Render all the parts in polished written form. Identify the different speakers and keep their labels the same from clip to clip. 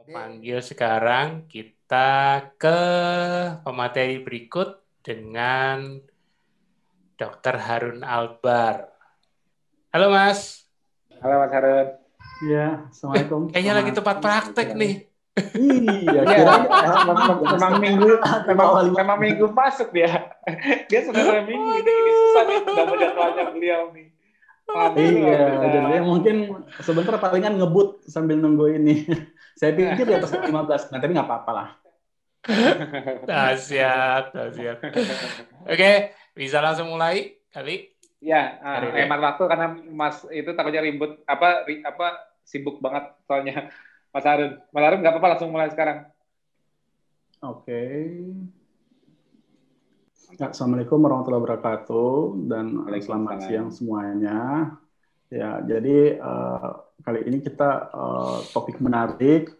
Speaker 1: Panggil sekarang kita ke pemateri berikut dengan Dr. Harun Albar. Halo Mas.
Speaker 2: Halo Mas Harun.
Speaker 3: Iya, Assalamualaikum.
Speaker 1: Kayaknya lagi
Speaker 3: Selamat.
Speaker 1: tepat praktek nih.
Speaker 3: Iya,
Speaker 2: Iya,
Speaker 3: kirain
Speaker 2: memang minggu memang minggu masuk dia. Dia sebenarnya minggu ini susah nih dapat jadwalnya beliau nih. Pantes
Speaker 3: Iya,
Speaker 2: bisa.
Speaker 3: jadi mungkin sebentar palingan ngebut sambil nunggu ini. Saya pikir di atas 15, nah tapi nggak apa-apa lah.
Speaker 1: Dahsyat. Oke, bisa langsung mulai kali.
Speaker 2: Ya,
Speaker 1: Hari ini.
Speaker 2: hemat waktu karena Mas itu takutnya ribut apa sibuk banget soalnya Mas Harun. Mas Harun nggak apa-apa langsung mulai sekarang.
Speaker 3: Oke. Ya, Assalamualaikum warahmatullahi wabarakatuh dan selamat siang semuanya. Ya, jadi kali ini kita topik menarik.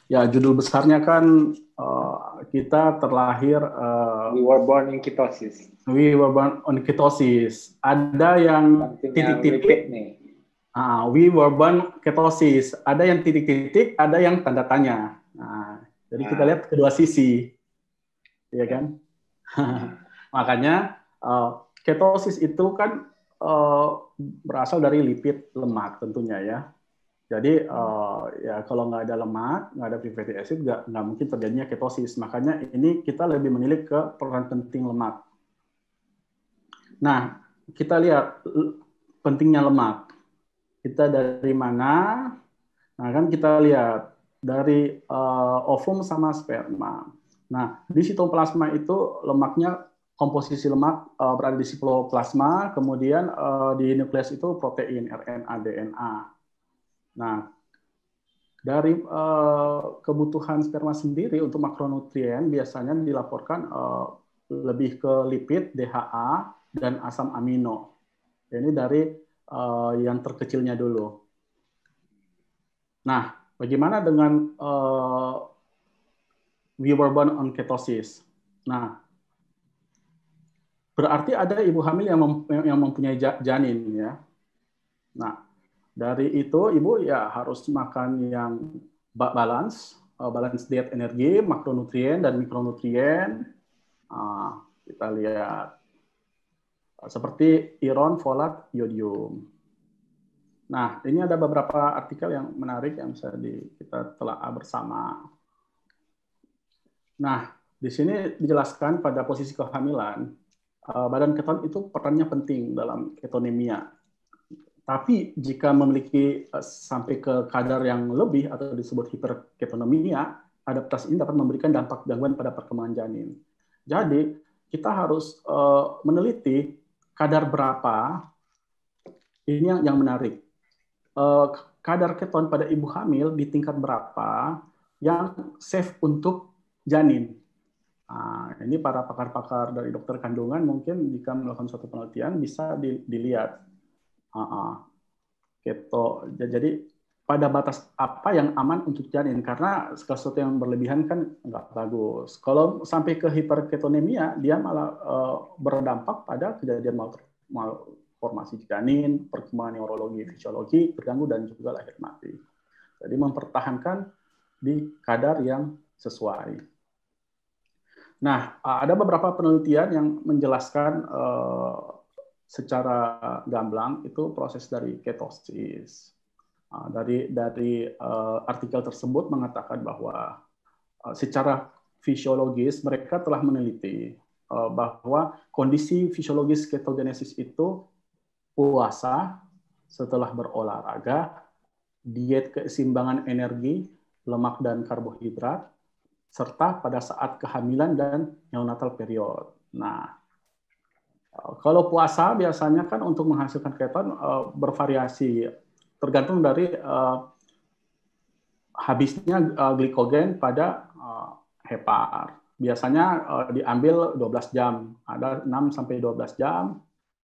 Speaker 3: Ya, judul besarnya kan kita terlahir
Speaker 2: We were born in ketosis.
Speaker 3: We were born on ketosis. Ada yang titik-titik. We were born ketosis. Ada yang titik-titik, ada yang tanda tanya. Nah, jadi kita lihat kedua sisi, ya kan? Makanya ketosis itu kan berasal dari lipid lemak tentunya ya. Jadi ya kalau nggak ada lemak, nggak ada free fatty acid, nggak mungkin terjadinya ketosis. Makanya ini kita lebih menilik ke peran penting lemak. Nah, kita lihat pentingnya lemak. Kita dari mana? Nah, kan kita lihat dari ovum sama sperma. Nah, di sitoplasma itu lemaknya, komposisi lemak berada di sitoplasma, kemudian di nukleus itu protein, RNA, DNA. Nah, dari kebutuhan sperma sendiri untuk makronutrien biasanya dilaporkan lebih ke lipid, DHA, dan asam amino. Ini dari yang terkecilnya dulu. Nah, bagaimana dengan we were born on ketosis? Nah, berarti ada ibu hamil yang mempunyai janin ya. Nah, dari itu ibu ya harus makan yang balance diet energi, makronutrien dan mikronutrien. Kita lihat seperti iron, folat, iodium. Nah, ini ada beberapa artikel yang menarik yang bisa kita telah bersama. Nah, di sini dijelaskan pada posisi kehamilan, badan keton itu perannya penting dalam ketonemia. Tapi jika memiliki sampai ke kadar yang lebih atau disebut hiperketonemia, adaptasi ini dapat memberikan dampak gangguan pada perkembangan janin. Jadi, kita harus meneliti kadar berapa, ini yang menarik. Kadar keton pada ibu hamil di tingkat berapa yang safe untuk janin. Nah, ini para pakar-pakar dari dokter kandungan mungkin jika melakukan suatu penelitian bisa dilihat. Keto. Jadi pada batas apa yang aman untuk janin, karena sesuatu yang berlebihan kan nggak bagus. Kalau sampai ke hiperketonemia, dia malah berdampak pada kejadian malformasi janin, perkembangan neurologi, fisiologi terganggu, dan juga lahir mati. Jadi mempertahankan di kadar yang sesuai. Nah, ada beberapa penelitian yang menjelaskan secara gamblang itu proses dari ketosis. Dari artikel tersebut mengatakan bahwa secara fisiologis mereka telah meneliti bahwa kondisi fisiologis ketogenesis itu puasa setelah berolahraga, diet keseimbangan energi, lemak dan karbohidrat, serta pada saat kehamilan dan neonatal period. Nah, kalau puasa biasanya kan untuk menghasilkan keton bervariasi tergantung dari habisnya glikogen pada hepar. Biasanya diambil 12 jam, ada 6 sampai 12 jam.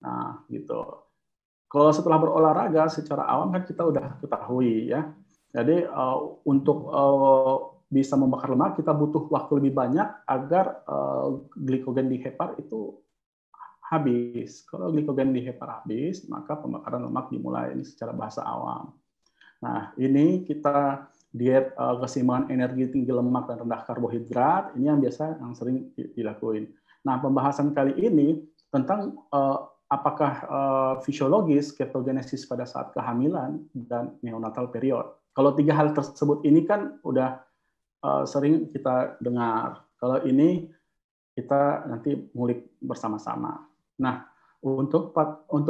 Speaker 3: Nah, gitu. Kalau setelah berolahraga secara awam kan kita udah ketahui ya. Jadi untuk bisa membakar lemak kita butuh waktu lebih banyak agar glikogen di hepar itu habis. Kalau glikogen di hepar habis, maka pembakaran lemak dimulai. Ini secara bahasa awam. Nah, ini kita diet keseimbangan energi tinggi lemak dan rendah karbohidrat, ini yang sering dilakuin. Nah, pembahasan kali ini tentang apakah fisiologis ketogenesis pada saat kehamilan dan neonatal period. Kalau tiga hal tersebut ini kan udah sering kita dengar. Kalau ini kita nanti ngulik bersama-sama. Nah, untuk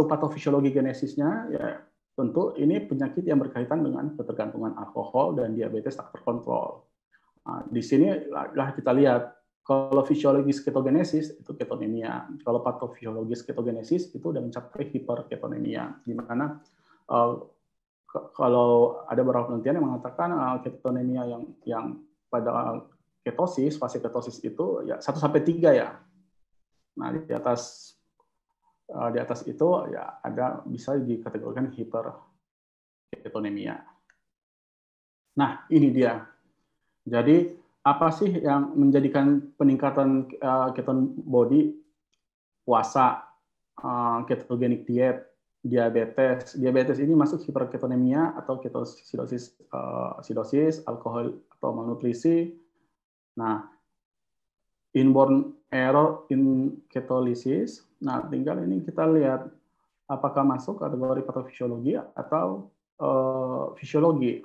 Speaker 3: patofisiologi genesisnya, ya tentu ini penyakit yang berkaitan dengan ketergantungan alkohol dan diabetes tak terkontrol. Nah, di sini kita lihat kalau fisiologis ketogenesis itu ketonemia, kalau patofisiologis ketogenesis itu udah mencapai hiperketonemia, di mana kalau ada beberapa penelitian yang mengatakan ketonemia yang pada ketosis, fase ketosis itu ya 1-3 ya. Nah, di atas itu ya ada bisa dikategorikan hiperketonemia. Nah, ini dia. Jadi apa sih yang menjadikan peningkatan keton body, puasa, ketogenic diet, diabetes. Diabetes ini masuk hiperketonemia atau ketoasidosis, alkohol atau malnutrisi. Nah, inborn error in ketolysis. Nah, tinggal ini kita lihat apakah masuk kategori patofisiologi atau fisiologi.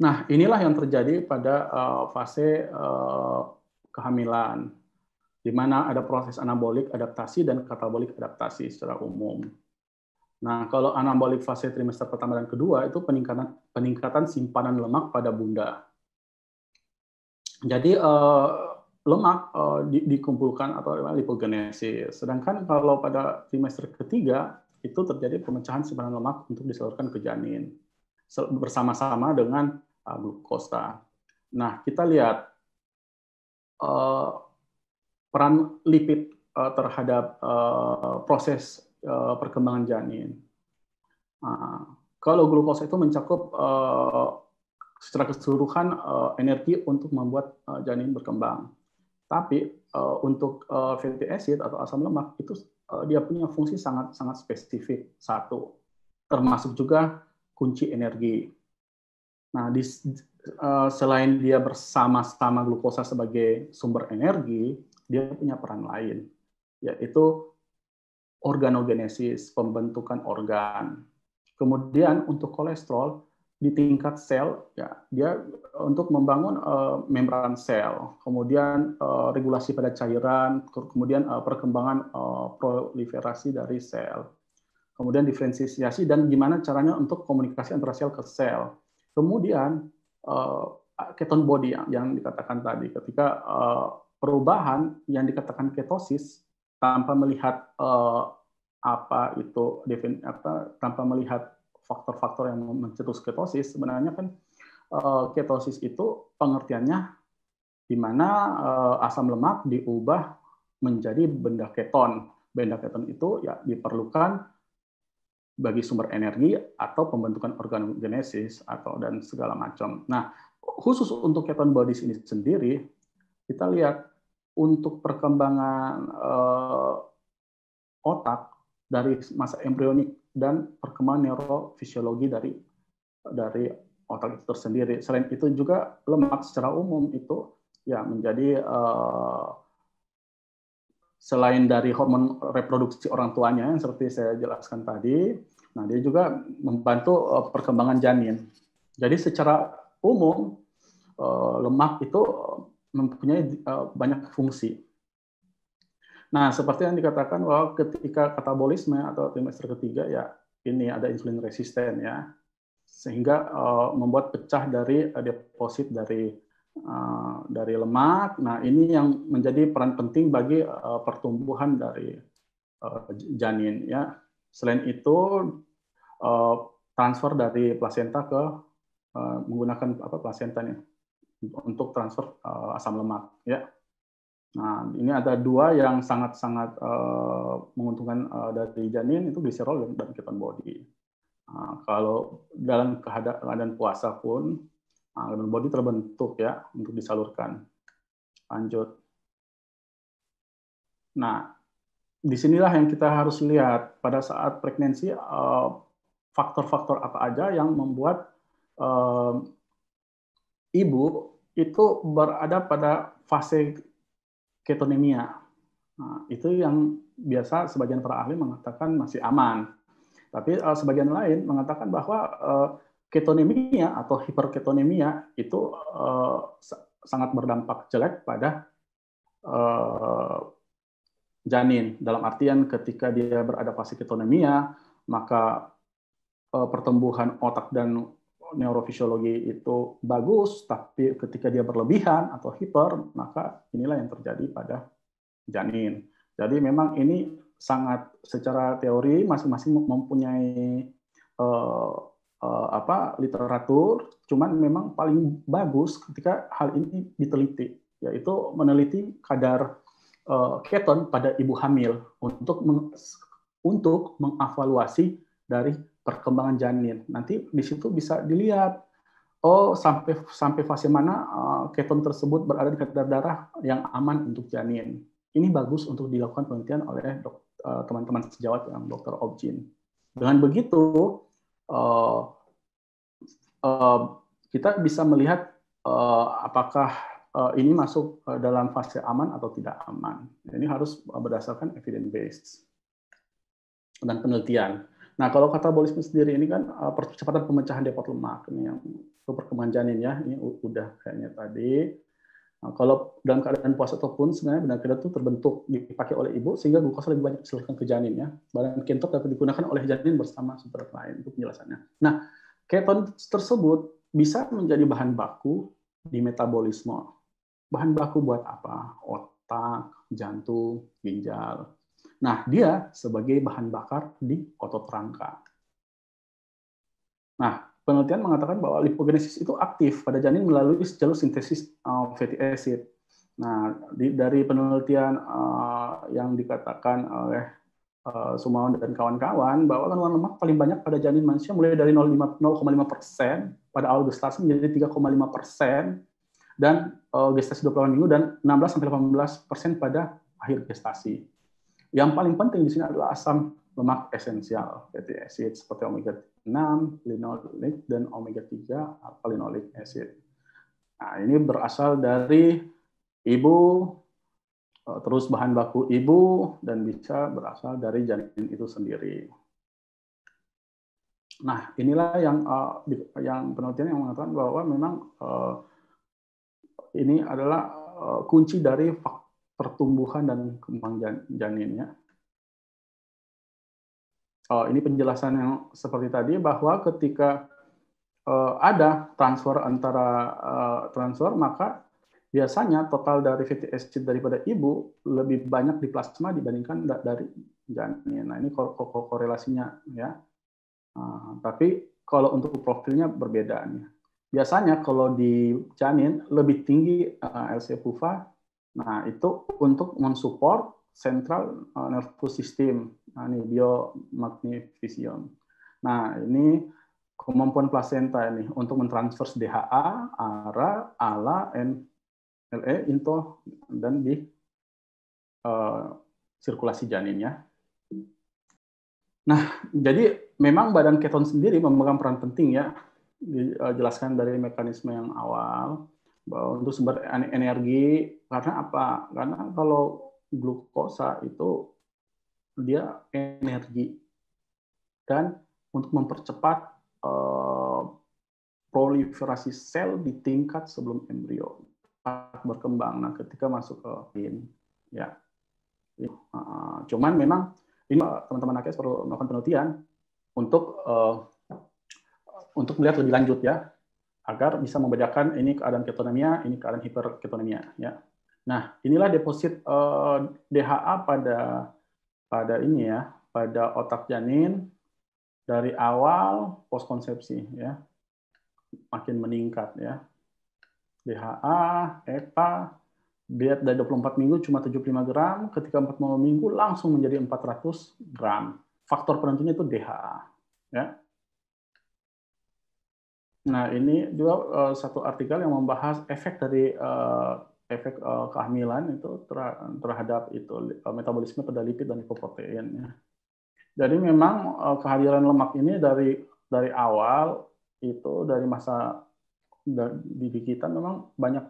Speaker 3: Nah, inilah yang terjadi pada fase kehamilan, di mana ada proses anabolik adaptasi dan katabolik adaptasi secara umum. Nah, kalau anabolik fase trimester pertama dan kedua itu peningkatan simpanan lemak pada bunda. Jadi lemak dikumpulkan atau lipogenesis. Sedangkan kalau pada trimester ketiga itu terjadi pemecahan simpanan lemak untuk disalurkan ke janin bersama-sama dengan glukosa. Nah, kita lihat peran lipid terhadap proses perkembangan janin. Kalau glukosa itu mencakup secara keseluruhan energi untuk membuat janin berkembang. Tapi untuk fatty acid atau asam lemak itu dia punya fungsi sangat spesifik satu, termasuk juga kunci energi. Nah, selain dia bersama-sama glukosa sebagai sumber energi, dia punya peran lain, yaitu organogenesis, pembentukan organ. Kemudian untuk kolesterol di tingkat sel, ya dia untuk membangun membran sel, kemudian regulasi pada cairan, kemudian perkembangan proliferasi dari sel, kemudian diferensiasi dan gimana caranya untuk komunikasi antara sel ke sel. Kemudian keton body yang dikatakan tadi, ketika perubahan yang dikatakan ketosis tanpa melihat tanpa melihat faktor-faktor yang mencetus ketosis, sebenarnya kan ketosis itu pengertiannya di mana asam lemak diubah menjadi benda keton. Benda keton itu ya diperlukan bagi sumber energi atau pembentukan organogenesis dan segala macam. Nah, khusus untuk keton bodies ini sendiri, kita lihat untuk perkembangan otak dari masa embrionik dan perkembangan neurofisiologi dari otak itu tersendiri. Selain itu juga lemak secara umum itu ya menjadi selain dari hormon reproduksi orang tuanya yang seperti saya jelaskan tadi, nah dia juga membantu perkembangan janin. Jadi secara umum lemak itu mempunyai banyak fungsi. Nah, seperti yang dikatakan bahwa ketika katabolisme atau trimester ketiga ya ini ada insulin resisten ya, sehingga membuat pecah dari deposit dari lemak. Nah, ini yang menjadi peran penting bagi pertumbuhan dari janin ya. Selain itu transfer dari plasenta ke menggunakan plasenta nih untuk transfer asam lemak ya. Nah, ini ada dua yang sangat menguntungkan dari janin, itu gliserol dan keton body. Nah, kalau dalam keadaan puasa pun keton body terbentuk ya untuk disalurkan. Lanjut. Nah, disinilah yang kita harus lihat pada saat pregnancy faktor-faktor apa aja yang membuat ibu itu berada pada fase ketonemia. Nah, itu yang biasa sebagian para ahli mengatakan masih aman. Tapi sebagian lain mengatakan bahwa ketonemia atau hiperketonemia itu sangat berdampak jelek pada janin. Dalam artian ketika dia berada fase ketonemia, maka pertumbuhan otak dan neurofisiologi itu bagus, tapi ketika dia berlebihan atau hiper, maka inilah yang terjadi pada janin. Jadi memang ini sangat secara teori masing-masing mempunyai literatur, cuman memang paling bagus ketika hal ini diteliti, yaitu meneliti kadar keton pada ibu hamil untuk mengevaluasi dari perkembangan janin. Nanti di situ bisa dilihat sampai fase mana keton tersebut berada di kadar darah yang aman untuk janin. Ini bagus untuk dilakukan penelitian oleh teman-teman sejawat yang dokter Objin. Dengan begitu kita bisa melihat apakah ini masuk dalam fase aman atau tidak aman. Ini harus berdasarkan evidence based dan penelitian. Nah, kalau katabolisme sendiri ini kan percepatan pemecahan depot lemak ini yang perkembangan janin ya, ini udah kayaknya tadi. Nah, kalau dalam keadaan puasa ataupun sebenarnya benar keton itu terbentuk dipakai oleh ibu sehingga glukosa lebih banyak disalurkan ke janin ya. Bahan keton dapat digunakan oleh janin bersama sumber lain, itu penjelasannya. Nah, keton tersebut bisa menjadi bahan baku di metabolisme. Bahan baku buat apa? Otak, jantung, ginjal. Nah, dia sebagai bahan bakar di otot rangka. Nah, penelitian mengatakan bahwa lipogenesis itu aktif pada janin melalui jalur sintesis fatty acid. Nah, dari penelitian yang dikatakan oleh Sumawan dan kawan-kawan, bahwa kandungan lemak paling banyak pada janin manusia mulai dari 0,5% pada awal gestasi menjadi 3,5%, dan gestasi 28 minggu, dan 16-18% pada akhir gestasi. Yang paling penting di sini adalah asam lemak esensial, fatty acid, seperti omega 6, linoleic, dan omega 3, alpha linoleic acid. Nah, ini berasal dari ibu, terus bahan baku ibu, dan bisa berasal dari janin itu sendiri. Nah, inilah yang penelitian yang mengatakan bahwa memang ini adalah kunci dari pertumbuhan dan kembang janinnya. Ini penjelasan yang seperti tadi, bahwa ketika ada transfer maka biasanya total dari fatty acid daripada ibu lebih banyak di plasma dibandingkan dari janin. Nah, ini korelasinya ya. Tapi kalau untuk profilnya berbeda nih. Biasanya kalau di janin lebih tinggi LC-PUVA. Nah, itu untuk mensupport central nervous system. Nah, ini biomagnification. Nah, ini kemampuan plasenta ini untuk mentransfer DHA, ARA, ALA, LE, INTO, dan di sirkulasi janinnya. Nah, jadi memang badan keton sendiri memegang peran penting ya, dijelaskan dari mekanisme yang awal, bahwa untuk sumber energi. Karena apa? Karena kalau glukosa itu dia energi, dan untuk mempercepat proliferasi sel di tingkat sebelum embrio berkembang. Nah, ketika masuk ke ya, cuman memang ini teman-teman nakes perlu melakukan penelitian untuk melihat lebih lanjut ya, agar bisa membedakan ini keadaan ketonemia, ini keadaan hiperketonemia ya. Nah, inilah deposit DHA pada ini ya, pada otak janin dari awal poskonsepsi ya, makin meningkat ya. DHA, EPA, diet dari 24 minggu cuma 75 gram, ketika 40 minggu langsung menjadi 400 gram. Faktor penentunya itu DHA ya. Nah, ini juga satu artikel yang membahas efek dari kehamilan itu terhadap itu metabolisme pada lipid dan lipoprotein. Ya. Jadi memang kehadiran lemak ini dari dari awal itu dari masa diri kita memang banyak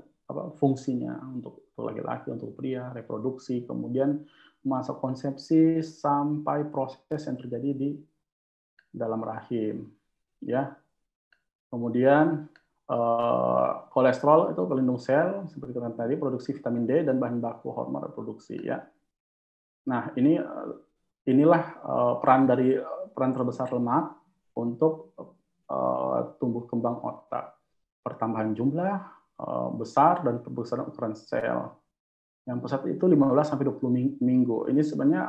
Speaker 3: fungsinya untuk laki-laki, untuk pria, reproduksi, kemudian masa konsepsi sampai proses yang terjadi di dalam rahim, ya. Kemudian kolesterol itu pelindung sel seperti kita tadi, produksi vitamin D dan bahan baku hormon reproduksi, ya. Nah, inilah peran terbesar lemak untuk tumbuh kembang otak, pertambahan jumlah besar dan perbesaran ukuran sel. Yang pusat itu 15-20 minggu. Ini sebenarnya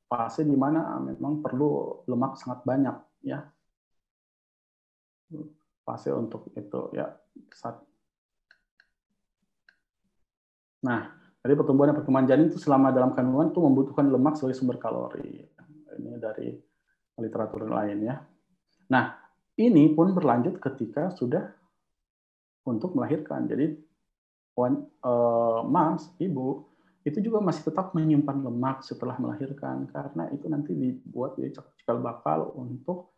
Speaker 3: fase di mana memang perlu lemak sangat banyak, ya. Fase untuk itu, ya. Nah, dari pertumbuhan dan perkembangan janin itu selama dalam kandungan itu membutuhkan lemak sebagai sumber kalori. Ini dari literatur lain, ya. Nah, ini pun berlanjut ketika sudah untuk melahirkan. Jadi moms, ibu, itu juga masih tetap menyimpan lemak setelah melahirkan karena itu nanti dibuat jadi cikal bakal untuk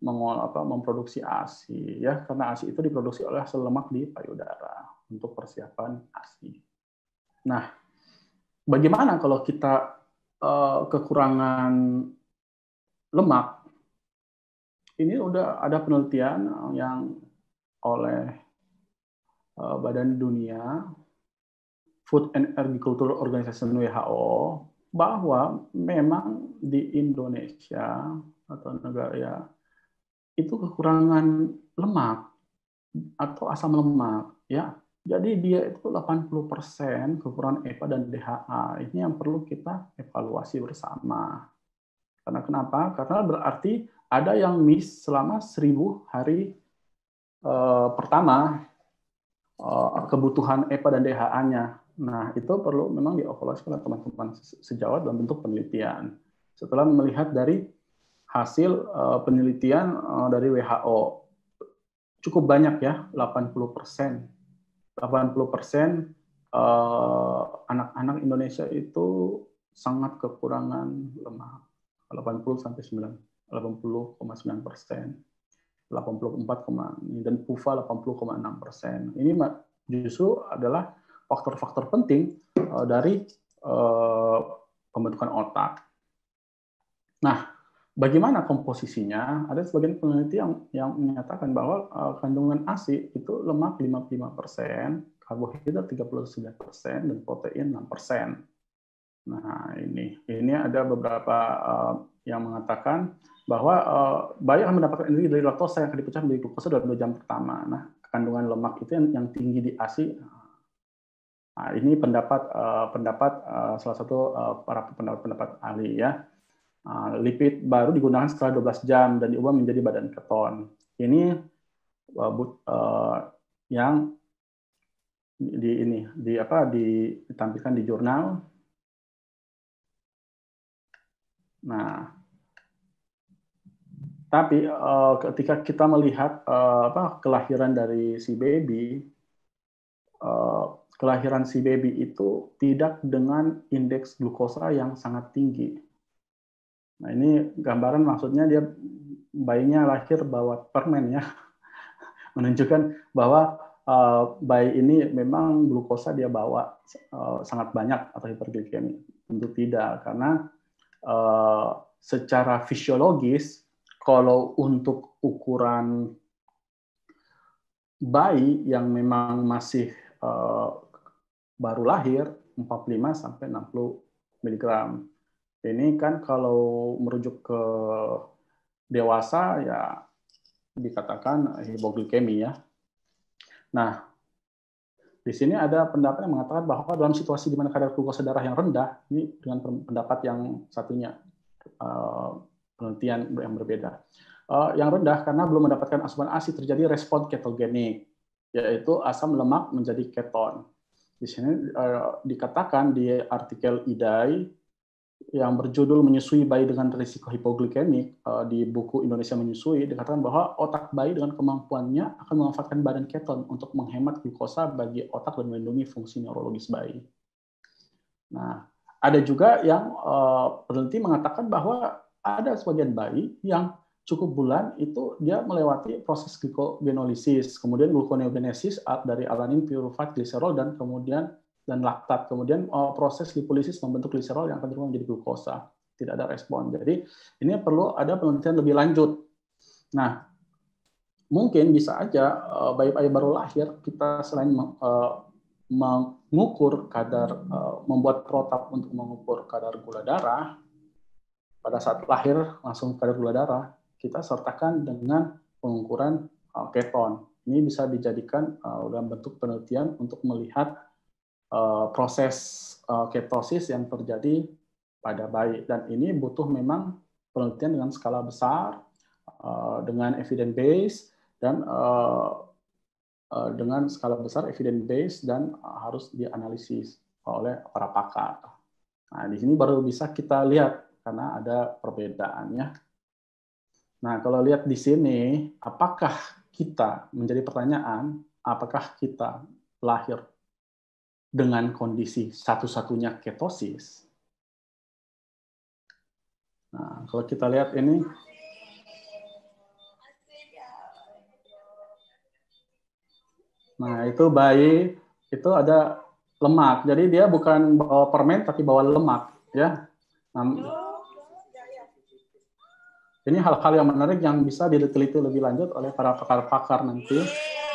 Speaker 3: memproduksi ASI, ya, karena ASI itu diproduksi oleh sel lemak di payudara untuk persiapan ASI. Nah, bagaimana kalau kita kekurangan lemak? Ini udah ada penelitian yang oleh Badan Dunia Food and Agriculture Organization WHO bahwa memang di Indonesia atau negara, ya, itu kekurangan lemak atau asam lemak, ya. Jadi dia itu 80% kekurangan EPA dan DHA. Ini yang perlu kita evaluasi bersama. Karena kenapa? Karena berarti ada yang miss selama 1000 hari pertama kebutuhan EPA dan DHA-nya. Nah, itu perlu memang dievaluasi oleh teman-teman sejawat dalam bentuk penelitian. Setelah melihat dari hasil penelitian dari WHO, cukup banyak, ya, 80%. 80% anak-anak Indonesia itu sangat kekurangan lemak. 80,9%. 84, dan PUVA 80,6%. Ini justru adalah faktor-faktor penting dari pembentukan otak. Nah, bagaimana komposisinya? Ada sebagian peneliti yang menyatakan bahwa kandungan ASI itu lemak 55%, karbohidrat 39%, dan protein 6%. Nah, ini ada beberapa yang mengatakan bahwa bayi akan mendapatkan energi dari laktosa yang akan dipecah menjadi glukosa dalam 2 jam pertama. Nah, kandungan lemak itu yang tinggi di ASI. Nah, ini pendapat salah satu para pendapat ahli, ya. Lipid baru digunakan setelah 12 jam dan diubah menjadi badan keton. Ini yang ditampilkan di jurnal. Nah, tapi ketika kita melihat kelahiran dari si baby, kelahiran si baby itu tidak dengan indeks glukosa yang sangat tinggi. Nah, ini gambaran, maksudnya dia bayinya lahir bawa permen, ya, menunjukkan bahwa bayi ini memang glukosa dia bawa sangat banyak atau hiperglikemi. Tentu tidak, karena secara fisiologis kalau untuk ukuran bayi yang memang masih baru lahir 45-60 mg. Ini kan kalau merujuk ke dewasa, ya, dikatakan hipoglikemi, ya. Nah, di sini ada pendapat yang mengatakan bahwa dalam situasi di mana kadar glukosa darah yang rendah, ini dengan pendapat yang satunya, penelitian yang berbeda. Yang rendah karena belum mendapatkan asupan ASI terjadi respon ketogenik, yaitu asam lemak menjadi keton. Di sini dikatakan di artikel IDAI yang berjudul Menyusui Bayi dengan Risiko Hipoglikemik di buku Indonesia Menyusui, dikatakan bahwa otak bayi dengan kemampuannya akan memanfaatkan badan keton untuk menghemat glukosa bagi otak dan melindungi fungsi neurologis bayi. Nah, ada juga yang peneliti mengatakan bahwa ada sebagian bayi yang cukup bulan itu dia melewati proses glucogenolisis, kemudian gluconeogenesis dari alanin, pyruvate, gliserol, dan kemudian laktat. Kemudian proses lipolisis membentuk gliserol yang akan berubah menjadi glukosa. Tidak ada respon. Jadi ini perlu ada penelitian lebih lanjut. Nah, mungkin bisa aja bayi-bayi baru lahir kita selain mengukur kadar, membuat protap untuk mengukur kadar gula darah, pada saat lahir langsung kadar gula darah, kita sertakan dengan pengukuran keton. Ini bisa dijadikan dalam bentuk penelitian untuk melihat proses ketosis yang terjadi pada bayi. Dan ini butuh memang penelitian dengan skala besar, dengan evidence base, dan dengan skala besar evidence base dan harus dianalisis oleh para pakar. Nah, di sini baru bisa kita lihat karena ada perbedaannya. Nah, kalau lihat di sini, apakah kita menjadi pertanyaan, apakah kita lahir dengan kondisi satu-satunya ketosis? Nah, kalau kita lihat ini, nah itu bayi itu ada lemak, jadi dia bukan bawa permen tapi bawa lemak, ya. Nah, ini hal-hal yang menarik yang bisa diteliti lebih lanjut oleh para pakar-pakar nanti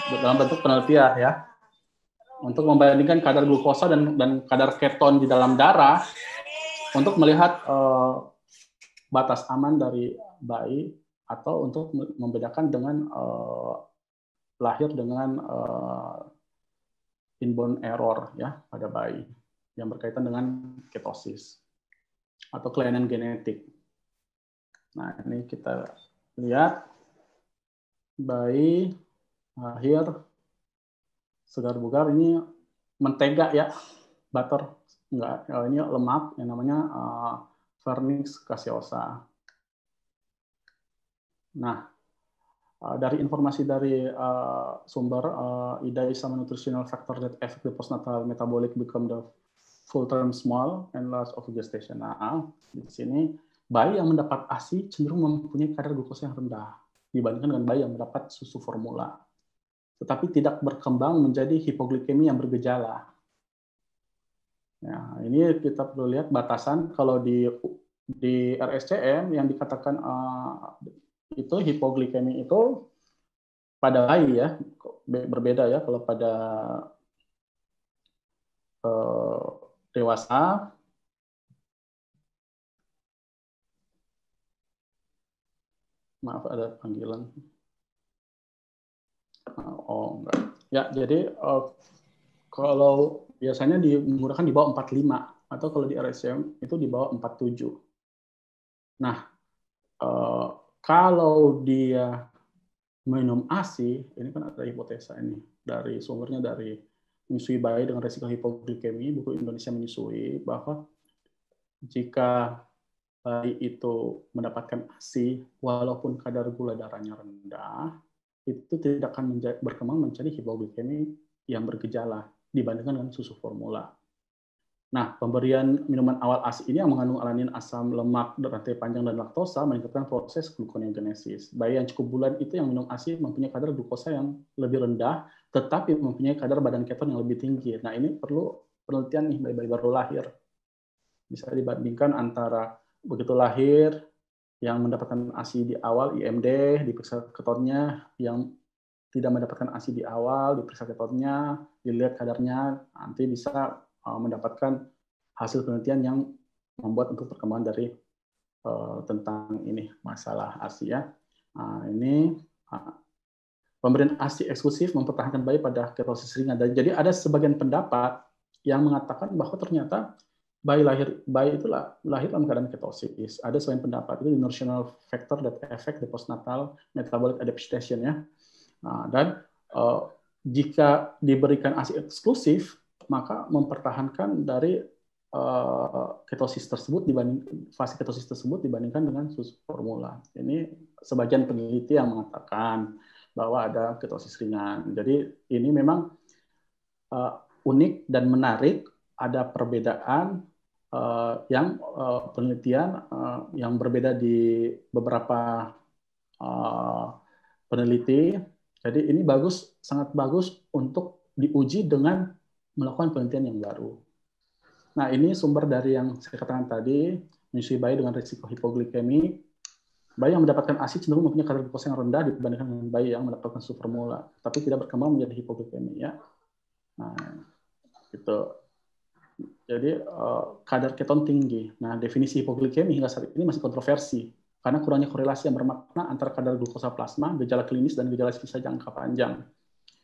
Speaker 3: dalam bentuk penelitian, ya, untuk membandingkan kadar glukosa dan kadar keton di dalam darah untuk melihat batas aman dari bayi atau untuk membedakan dengan lahir dengan inborn error, ya, pada bayi yang berkaitan dengan ketosis atau kelainan genetik. Nah, ini kita lihat bayi lahir segar bugar, ini mentega, ya, butter, enggak, ini lemak yang namanya vernix caseosa. Nah, dari informasi dari sumber IDA is some nutritional factor that affect the postnatal metabolic become the full-term small and large of gestation. Nah, di sini bayi yang mendapat ASI cenderung mempunyai kadar glukosa yang rendah dibandingkan dengan bayi yang mendapat susu formula, tetapi tidak berkembang menjadi hipoglikemi yang bergejala. Nah, ini kita perlu lihat batasan kalau di RSCM yang dikatakan itu hipoglikemi itu pada bayi, ya, berbeda, ya, kalau pada dewasa. Maaf, ada panggilan. Oh, enggak. Ya, jadi kalau biasanya menggunakan di bawah 45, atau kalau di RSCM itu di bawah 47. Nah, kalau dia minum ASI, ini kan ada hipotesa ini dari sumbernya dari menyusui bayi dengan resiko hipoglikemi, buku Indonesia menyusui, bahwa jika bayi itu mendapatkan ASI, walaupun kadar gula darahnya rendah, itu tidak akan berkembang menjadi hipoglikemi yang bergejala dibandingkan dengan susu formula. Nah, pemberian minuman awal ASI ini yang mengandung alanin, asam lemak, rantai panjang, dan laktosa meningkatkan proses gluconeogenesis. Bayi yang cukup bulan itu yang minum ASI mempunyai kadar glukosa yang lebih rendah, tetapi mempunyai kadar badan keton yang lebih tinggi. Nah, ini perlu penelitian nih, bayi-bayi baru lahir. Bisa dibandingkan antara begitu lahir, yang mendapatkan ASI di awal, IMD, diperiksa ketonnya, yang tidak mendapatkan ASI di awal, diperiksa ketonnya, dilihat kadarnya, nanti bisa mendapatkan hasil penelitian yang membuat untuk perkembangan dari tentang ini masalah ASI, ya. Nah, ini pemberian ASI eksklusif mempertahankan bayi pada ketosis ringan. Jadi ada sebagian pendapat yang mengatakan bahwa ternyata bayi itu lahir dalam keadaan ketosis. Ada sebagian pendapat itu nutritional factor that affect the postnatal metabolic adaptation, ya. Nah, dan jika diberikan ASI eksklusif, maka mempertahankan dari ketosis tersebut fase ketosis tersebut dibandingkan dengan susu formula. Ini sebagian peneliti yang mengatakan bahwa ada ketosis ringan. Jadi ini memang unik dan menarik. Ada perbedaan yang penelitian yang berbeda di beberapa peneliti. Jadi ini sangat bagus untuk diuji dengan melakukan penelitian yang baru. Nah, ini sumber dari yang saya katakan tadi, menyusui bayi dengan risiko hipoglikemi. Bayi yang mendapatkan ASI cenderung mempunyai kadar glukosa yang rendah dibandingkan dengan bayi yang mendapatkan supermula, tapi tidak berkembang menjadi hipoglikemi. Ya. Nah, gitu. Jadi kadar keton tinggi. Nah, definisi hipoglikemi hingga saat ini masih kontroversi karena kurangnya korelasi yang bermakna antara kadar glukosa plasma, gejala klinis, dan gejala sisa jangka panjang.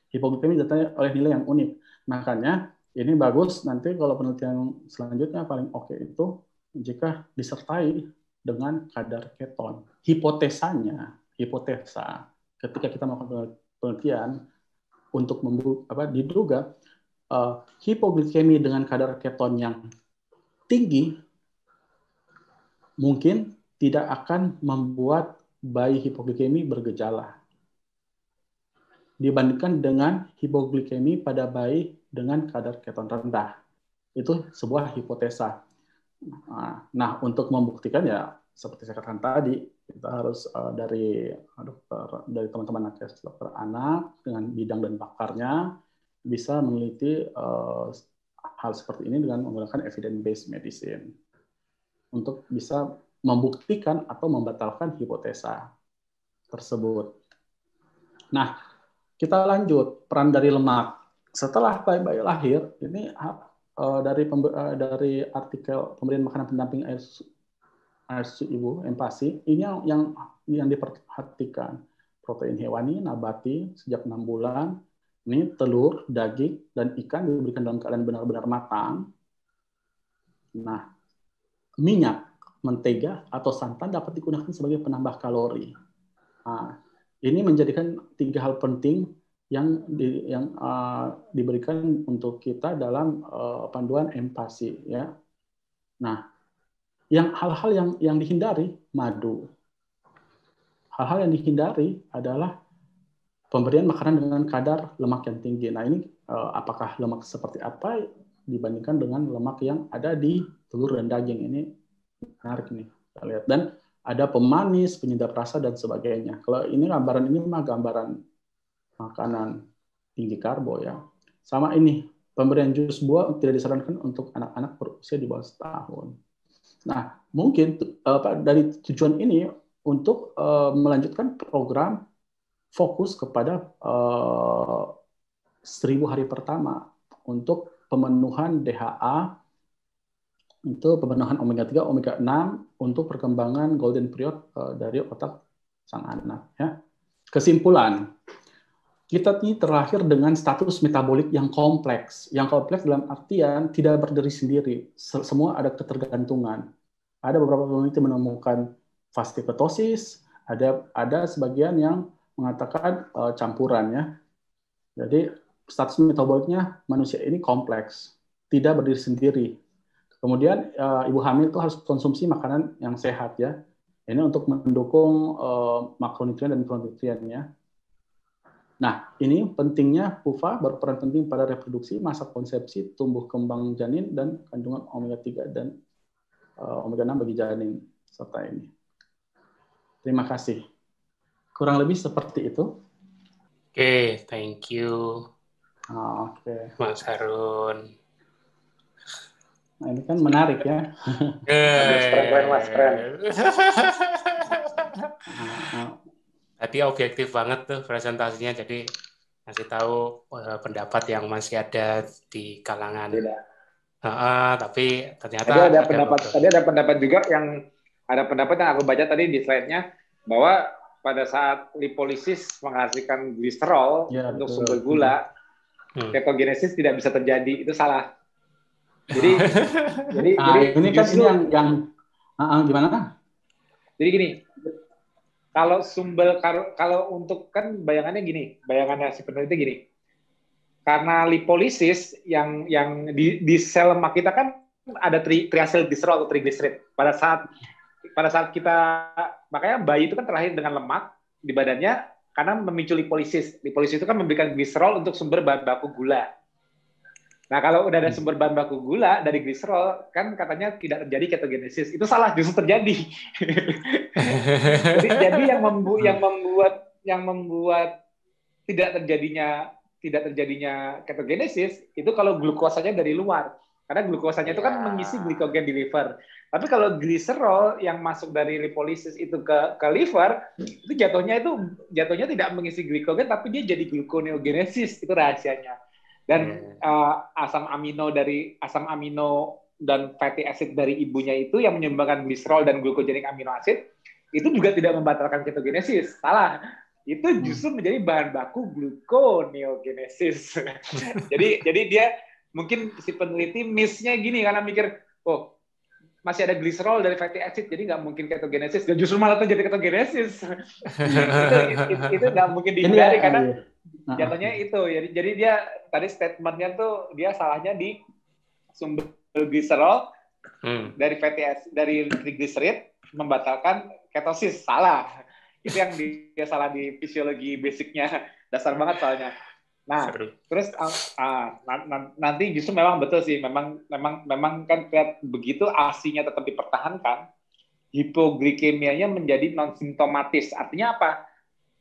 Speaker 3: Hipoglikemi ditandai oleh nilai yang unik. Makanya ini bagus nanti kalau penelitian selanjutnya paling oke itu jika disertai dengan kadar keton. Hipotesa ketika kita melakukan penelitian untuk diduga hipoglikemi dengan kadar keton yang tinggi mungkin tidak akan membuat bayi hipoglikemi bergejala dibandingkan dengan hipoglikemi pada bayi dengan kadar keton rendah. Itu sebuah hipotesa. Nah, untuk membuktikan ya seperti saya katakan tadi, kita harus dari teman-teman nakes dokter anak dengan bidang dan pakarnya bisa meneliti hal seperti ini dengan menggunakan evidence-based medicine untuk bisa membuktikan atau membatalkan hipotesa tersebut. Nah, kita lanjut peran dari lemak. Setelah bayi lahir, ini dari artikel pemberian makanan pendamping air susu ibu, empasi, ini yang diperhatikan. Protein hewani, nabati sejak 6 bulan, ini telur, daging, dan ikan diberikan dalam keadaan benar-benar matang. Nah, minyak, mentega, atau santan dapat digunakan sebagai penambah kalori. Nah, ini menjadikan 3 hal penting yang diberikan untuk kita dalam panduan empasi. Ya. Nah, hal-hal yang dihindari, madu. Hal-hal yang dihindari adalah pemberian makanan dengan kadar lemak yang tinggi. Nah, ini apakah lemak seperti apa dibandingkan dengan lemak yang ada di telur dan daging. Ini menarik nih, kita lihat. Dan ada pemanis, penyedap rasa, dan sebagainya. Kalau ini gambaran mah gambaran makanan tinggi karbo ya. Sama ini, pemberian jus buah tidak disarankan untuk anak-anak berusia di bawah setahun. Nah, mungkin dari tujuan ini untuk melanjutkan program fokus kepada 1000 hari pertama untuk pemenuhan DHA, itu pemenuhan omega 3, omega 6 untuk perkembangan golden period dari otak sang anak. Ya. Kesimpulan, kita ini terlahir dengan status metabolik yang kompleks. Yang kompleks dalam artian tidak berdiri sendiri. Semua ada ketergantungan. Ada beberapa peneliti menemukan fase ketosis, ada sebagian yang mengatakan campuran. Ya. Jadi status metaboliknya manusia ini kompleks, tidak berdiri sendiri. Kemudian ibu hamil itu harus konsumsi makanan yang sehat ya. Ini untuk mendukung makronutrien dan mikronutriennya. Nah, ini pentingnya PUFA berperan penting pada reproduksi, masa konsepsi, tumbuh kembang janin, dan kandungan omega 3 dan omega 6 bagi janin serta ini. Terima kasih. Kurang lebih seperti itu.
Speaker 1: Oke, thank you.
Speaker 3: Oke.
Speaker 1: Mas Harun.
Speaker 3: Nah, ini kan menarik ya.
Speaker 2: Keren, Mas, keren.
Speaker 1: Tadi objektif banget tuh presentasinya, jadi ngasih tahu pendapat yang masih ada di kalangan. Tapi ternyata
Speaker 2: tadi ada pendapat juga yang aku baca tadi di slide-nya bahwa pada saat lipolisis menghasilkan gliserol untuk sumber gula, ketogenesis tidak bisa terjadi. Itu salah. Jadi
Speaker 3: ini kan ini yang gimana? Jadi
Speaker 2: gini, kalau untuk kan bayangannya si peneliti gini, karena lipolisis yang di sel lemak kita kan ada triacylglycerol atau triglycerid. Pada saat kita, makanya bayi itu kan terlahir dengan lemak di badannya karena memicu lipolisis. Lipolisis itu kan memberikan gliserol untuk sumber bahan baku gula. Nah, kalau udah ada sumber bahan baku gula dari gliserol, kan katanya tidak terjadi ketogenesis. Itu salah, justru terjadi. Jadi yang membuat tidak terjadinya ketogenesis itu kalau glukosanya dari luar. Karena glukosanya itu kan mengisi glikogen di liver. Tapi kalau gliserol yang masuk dari lipolisis itu ke liver, itu jatuhnya tidak mengisi glikogen, tapi dia jadi gluconeogenesis. Itu rahasianya. Dan asam amino dan fatty acid dari ibunya itu yang menyumbangkan gliserol dan glucogenic amino acid itu juga tidak membatalkan ketogenesis. Salah. Itu justru menjadi bahan baku gluconeogenesis. jadi dia mungkin si peneliti miss-nya gini karena mikir, oh masih ada gliserol dari fatty acid, jadi nggak mungkin ketogenesis. Dan justru malah terjadi ketogenesis. itu nggak mungkin dihindari karena jatuhnya itu. Jadi dia tadi statementnya tuh dia salahnya di sumber gliserol dari fatty acid, dari triglyceride membatalkan ketosis. Salah. Itu yang dia salah di fisiologi basicnya. Dasar banget soalnya. Nah, terus nanti justru memang betul sih, memang kan begitu ASI-nya tetap dipertahankan, hipoglikemianya menjadi non simptomatis. Artinya apa?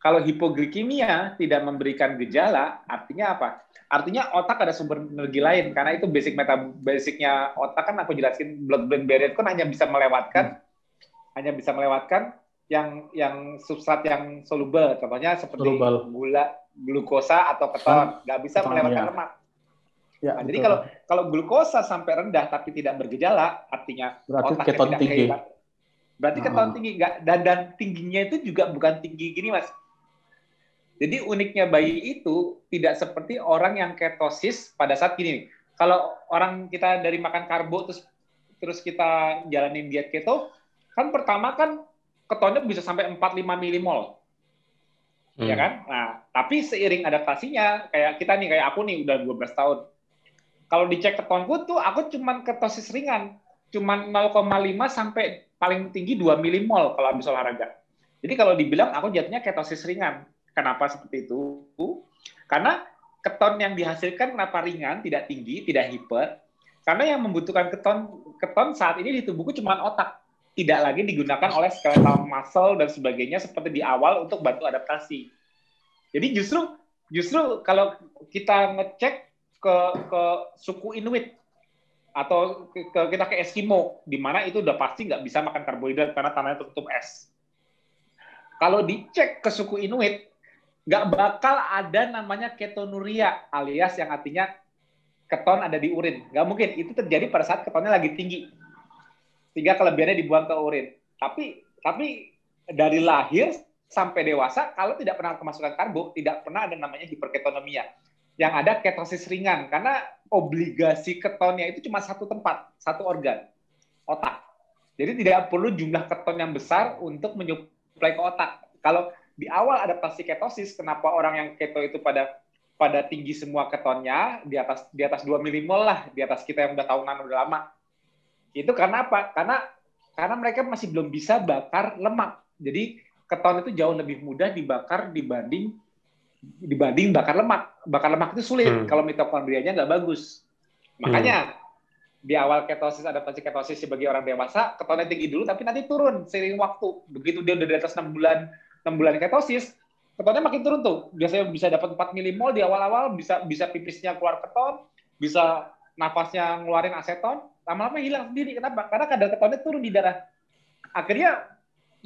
Speaker 2: Kalau hipoglikemia tidak memberikan gejala, artinya apa? Artinya otak ada sumber energi lain, karena itu basicnya otak kan aku jelasin, blood-brain barrier kan hanya bisa melewatkan yang substrat yang soluble, contohnya seperti gula, glukosa atau keton, nggak bisa melewatkan lemak. Ya, nah, jadi kalau glukosa sampai rendah tapi tidak bergejala, artinya
Speaker 3: berarti keton tinggi.
Speaker 2: Berarti keton tinggi, dan tingginya itu juga bukan tinggi gini, Mas. Jadi uniknya bayi itu tidak seperti orang yang ketosis pada saat gini. Kalau orang kita dari makan karbo terus kita jalanin diet keto, kan pertama kan ketonnya bisa sampai 4-5 milimol. Ya kan? Nah, tapi seiring adaptasinya, kayak aku nih udah 12 tahun. Kalau dicek ketonku tuh aku cuman ketosis ringan, cuman 0,5 sampai paling tinggi 2 milimol kalau habis olahraga. Jadi kalau dibilang aku jatuhnya ketosis ringan. Kenapa seperti itu? Karena keton yang dihasilkan kenapa ringan, tidak tinggi, tidak hiper? Karena yang membutuhkan keton saat ini di tubuhku cuma otak. Tidak lagi digunakan oleh skeletal muscle dan sebagainya seperti di awal untuk bantu adaptasi. Jadi justru kalau kita ngecek ke suku Inuit atau kita ke Eskimo, di mana itu udah pasti nggak bisa makan karbohidrat karena tanahnya tertutup es. Kalau dicek ke suku Inuit, nggak bakal ada namanya ketonuria, alias yang artinya keton ada di urin. Nggak mungkin. Itu terjadi pada saat ketonnya lagi tinggi. Sehingga kelebihannya dibuang ke urin. Tapi dari lahir sampai dewasa, kalau tidak pernah kemasukan karbo, tidak pernah ada namanya hiperketonemia. Yang ada ketosis ringan, karena obligasi ketonnya itu cuma satu tempat, satu organ, otak. Jadi tidak perlu jumlah keton yang besar untuk menyuplai ke otak. Kalau di awal adaptasi ketosis, kenapa orang yang keto itu pada tinggi semua ketonnya, di atas 2 milimol lah, di atas kita yang udah tahunan, udah lama. Itu karena apa? Karena mereka masih belum bisa bakar lemak. Jadi keton itu jauh lebih mudah dibakar dibanding bakar lemak. Bakar lemak itu sulit kalau mitokondrianya nggak bagus. Makanya di awal ketosis, adaptasi ketosis sebagai orang dewasa, ketonnya tinggi dulu, tapi nanti turun seiring waktu. Begitu dia udah di atas 6 bulan ketosis, ketonnya makin turun tuh. Biasanya bisa dapat 4 milimol di awal-awal, bisa pipisnya keluar keton, bisa nafasnya ngeluarin aseton, lama-lama hilang sendiri. Kenapa? Karena kadar ketonnya turun di darah. Akhirnya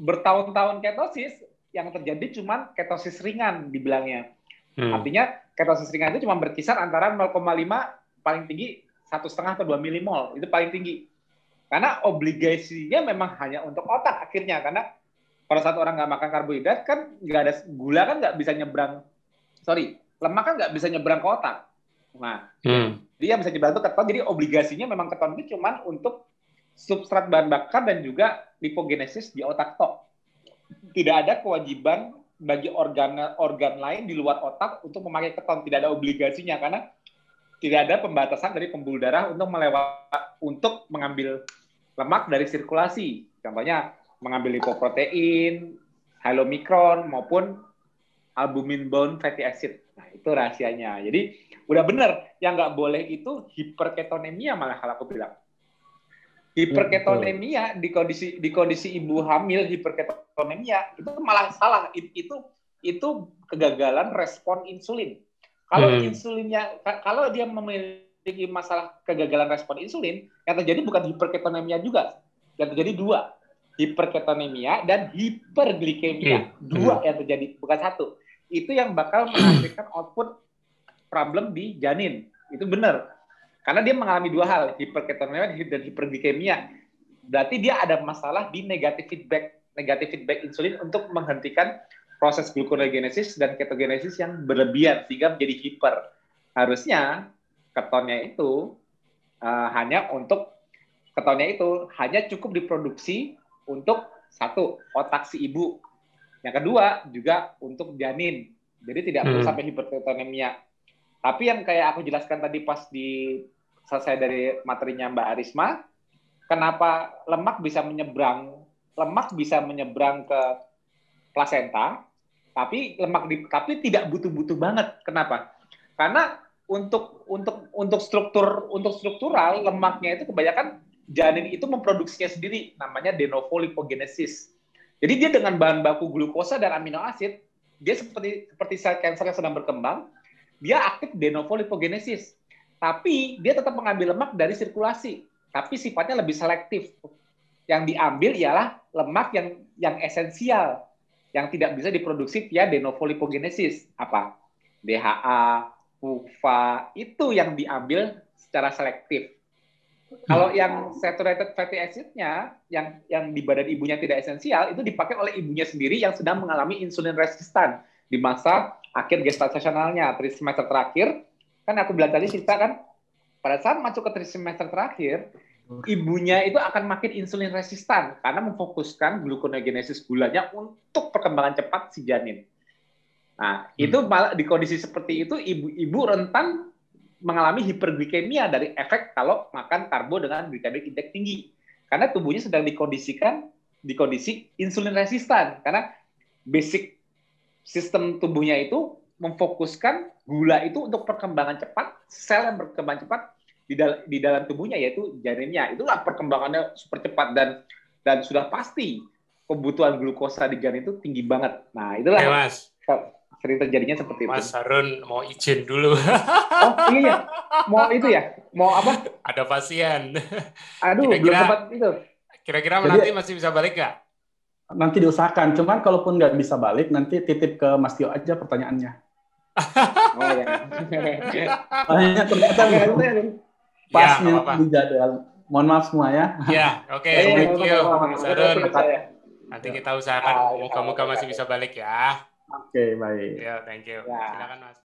Speaker 2: bertahun-tahun ketosis, yang terjadi cuma ketosis ringan dibilangnya. Artinya ketosis ringan itu cuma berkisar antara 0,5 paling tinggi 1,5 atau 2 milimol. Itu paling tinggi. Karena obligasinya memang hanya untuk otak akhirnya. Karena pada saat orang nggak makan karbohidrat kan nggak ada gula, kan nggak bisa nyebrang. Lemak kan nggak bisa nyebrang ke otak. Nah, dia bisa nyebrang ke keton. Jadi obligasinya memang keton itu cuma untuk substrat bahan bakar dan juga lipogenesis di otak tok. Tidak ada kewajiban bagi organ lain di luar otak untuk memakai keton. Tidak ada obligasinya karena tidak ada pembatasan dari pembuluh darah untuk mengambil lemak dari sirkulasi. Contohnya mengambil lipoprotein, halomikron maupun albumin bound fatty acid. Nah, Itu rahasianya. Jadi udah bener, yang nggak boleh itu hiperketonemia malah kalau aku bilang. Hiperketonemia di kondisi ibu hamil hiperketonemia itu malah salah. Itu kegagalan respon insulin. Kalau dia memiliki masalah kegagalan respon insulin, yang terjadi bukan hiperketonemia juga. Yang terjadi dua, hiperketonemia dan hiperglikemia. Dua yang terjadi, bukan satu. Itu yang bakal menghasilkan output problem di janin. Itu benar. Karena dia mengalami dua hal, hiperketonemia dan hiperglikemia. Berarti dia ada masalah di negatif feedback insulin untuk menghentikan proses gluconeogenesis dan ketogenesis yang berlebihan sehingga menjadi hiper. Harusnya ketonnya itu hanya cukup diproduksi untuk satu, otak si ibu. Yang kedua juga untuk janin. Jadi tidak perlu sampai hiperketonemia. Tapi yang kayak aku jelaskan tadi pas selesai dari materinya Mbak Arisma, kenapa lemak bisa menyeberang ke plasenta, tapi tidak butuh-butuh banget. Kenapa? Karena untuk struktural lemaknya itu kebanyakan janin itu memproduksinya sendiri, namanya de novo lipogenesis. Jadi dia dengan bahan baku glukosa dan amino asid, dia seperti sel kanker yang sedang berkembang, dia aktif de novo lipogenesis. Tapi dia tetap mengambil lemak dari sirkulasi, tapi sifatnya lebih selektif. Yang diambil ialah lemak yang esensial, yang tidak bisa diproduksi via de novo lipogenesis. Apa? DHA, PUFA, itu yang diambil secara selektif. Kalau yang saturated fatty acid-nya, yang di badan ibunya tidak esensial, itu dipakai oleh ibunya sendiri yang sedang mengalami insulin resistan di masa akhir gestasionalnya, trimester terakhir. Kan aku bilang tadi cerita kan, pada saat masuk ke trimester terakhir, ibunya itu akan makin insulin resistan karena memfokuskan gluconeogenesis gulanya untuk perkembangan cepat si janin. Nah, itu malah di kondisi seperti itu ibu rentan mengalami hiperglikemia dari efek kalau makan karbo dengan glycemic index tinggi. Karena tubuhnya sedang dikondisikan di kondisi insulin resistan. Karena basic sistem tubuhnya itu memfokuskan gula itu untuk perkembangan cepat, sel yang berkembang cepat di dalam tubuhnya, yaitu janinnya. Itulah perkembangannya super cepat dan sudah pasti kebutuhan glukosa di janin itu tinggi banget. Nah, itulah
Speaker 1: Mas.
Speaker 2: Sering terjadinya seperti itu.
Speaker 1: Mas Harun mau izin dulu.
Speaker 2: Oh iya, mau itu ya? Mau apa?
Speaker 1: Ada pasien.
Speaker 2: Aduh, belum sempat itu.
Speaker 1: Kira-kira nanti masih bisa balik nggak?
Speaker 3: Nanti diusahakan. Cuman kalaupun nggak bisa balik, nanti titip ke Mas Tio aja pertanyaannya.
Speaker 2: Oh iya.
Speaker 3: Hanya ternyata pas di jadwal. Mohon maaf semua ya.
Speaker 1: Ya, oke. Thank you, Mas Harun. Nanti kita usahakan. Moga-moga masih bisa balik ya.
Speaker 3: Oke, baik.
Speaker 1: Ya, thank you. Silakan Mas.